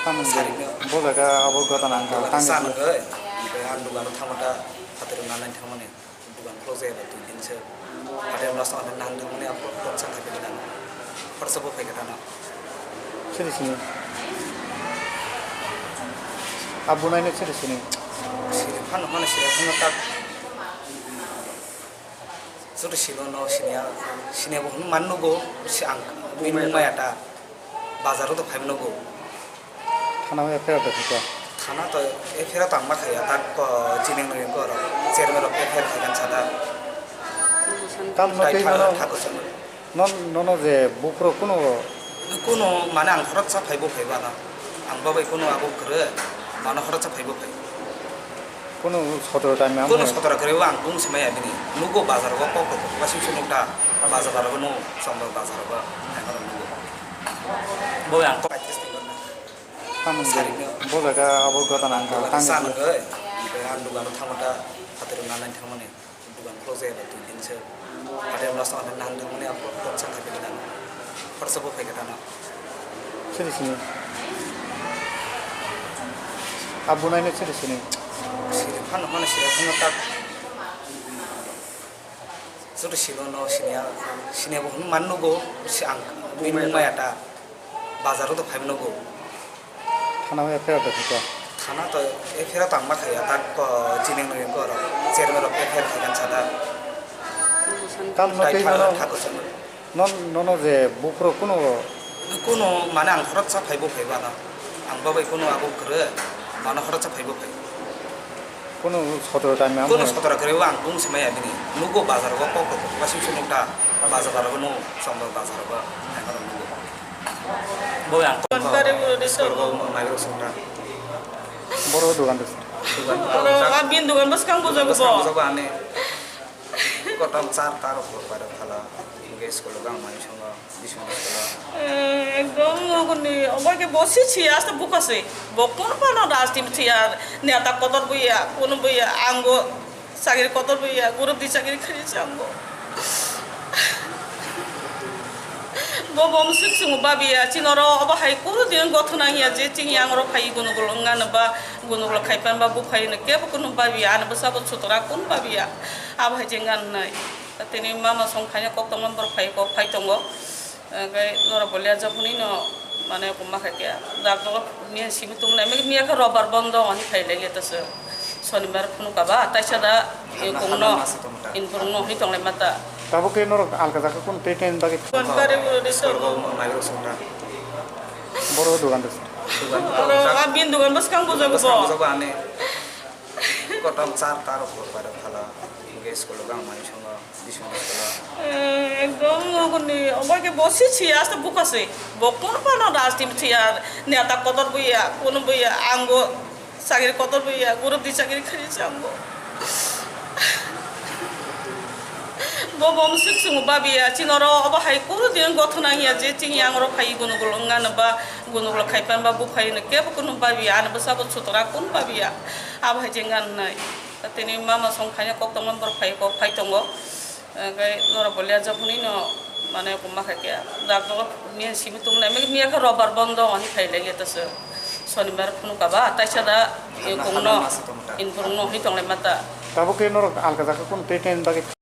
सारैनो बजागा अबगता नांगौ सानगै ओमफ्राय आं दुगानाव थांबादा हाथायाव नालाय थांमाने दुगान क्ल'ज जायाबा 2 दिनसो हाथायाव लास्ट थांनानै नांनो थांमाने आं फट सानखाय फैगोन खरसाबो फैगोन आं सोरसिनि आबुनायनो सोरसिनि सिरि फान माने सिरि फान ता जुदि सिलनो सिनियाबो मान नगौ आं बिनि मायाटा बाजाराव फाइमनगौ थानाव एफायर देखा थाना तो एफेरा तांमा खाया ताक जिनें नगे को चेयरमैन ऑफ एफेयर खागन सादा काम नते थाकोसन नन जे बुक्रो कुनो माने आं खरच सा फाइबो फाइबा ना आं बाबाय कुनो आगो करे माने खरच सा फाइबो फाइ कुनो सदर टाइम में कुनो सदर करे आं बुं समय आबिनि नुगो बाजार को पको वासिम सुनुटा बाजार को नो समर बाजार को थांगा नुगो बय आं प्रेक्टिस सारैनो बजागा अबगता नांगौ सानगै ओमफ्राय आं दुगानाव थांबादा हाथायाव नालाय थांमाने दुगान क्ल'ज जायाबा 2 दिनसो हाथायाव लास्ट थांनानै नांनो थांमाने आं फट सानखाय फैगोन आं खरसाबो फैगोन आं सोरसिनि आबुनायनो सोरसिनि सिरि फान माने सिरि फान ता जुदि सिलनो सिनियाबो मान नगौ आं बिनि मायाटा बाजाराव फाइमनगौ थानाव एफायर देखा थाना तो एफेरा तांमा खाया ताक जिनें नगे को चेयरमैन ऑफ एफेयर खागन सादा काम नते थाकोसन नन जे बुक्रो कुनो माने आं खरच सा फाइबो फाइबा ना आं बाबाय कुनो आगो करे माने खरच सा फाइबो फाइ कुनो सदर टाइम में कुनो सदर करे आं बुं समय आबिनि नुगो बाजार को पको वासिम सुनुटा बाजार को नो समर बाजार को थांगा नुगो बय आं माइरो सुनता बरो दुगान दस Ang bindugan bas kang buzo ko. Sa ane kotong char tar pada thala ges ko gang mai songa bishon ko একদম গনি ওবাকে বসেছি আস্তে বুকাছে বকন পানো রাস্তিম থিয়া নেতা কতর বইয়া কোন বইয়া আঙ্গো চাকরি কতর বইয়া গ্রুপ দি চাকরি খাইছে আঙ্গো ববম সুকসুং বাবিয়া চিনর অবহাই কোনো দিন গঠনা হিয়া যে চিঙি আঙর ফাই গুনগুলো গানবা গুনগুলো খাইপান বা বুফাইনে কেব কোনো বাবিয়া আনবা সাব ছতরা কোন বাবিয়া আবহাই যে গান নাই তিনি মামা সংখানে কত নম্বর ফাই ক phi দङ gai nora bolia japuni no mane ko makhakia dakdo mia simu tumna me mia ka robar bondo ani khaile ge tas shonibar phunu ka ba taisada e kongno inforno hi tongle mata tabo ke nor alka jaka kon teken bagi kon kare resor mairo sunta boro dugan dos dugan bin dugan bas kang buzo ko ane kotong char tar pada thala ges ko gang mai songa bishon ko একদম গনি ওবাকে বসেছি আস্তে বুকাছে বকন পানো রাস্তিম থিয়া নেতা কতর বইয়া কোন বইয়া আঙ্গো চাকরি কতর বইয়া group দি চাকরি খাইছে আঙ্গো ববম সুকসুং বাবিয়া চিনর অবহাই কোনো দিন গঠনা হিয়া যে চিঙি আঙর ফাই গুনগুলো গানবা গুনগুলো খাইপান বা বুফাইনে কেব কোনো বাবিয়া আনবা সাব ছতরা কোন বাবিয়া আবহাই যে গান নাই তিনি মামা সংখানে কত নম্বর ফাই ক phi দङ gai nora bolia japuni no mane ko makhakia dakdo mia simu tumna me mia ka robar bondo ani khaile ge tas shonibar phunu ka ba taisada e kongno inforno hi tongle mata tabo ke nor alka jaka kon teken bagi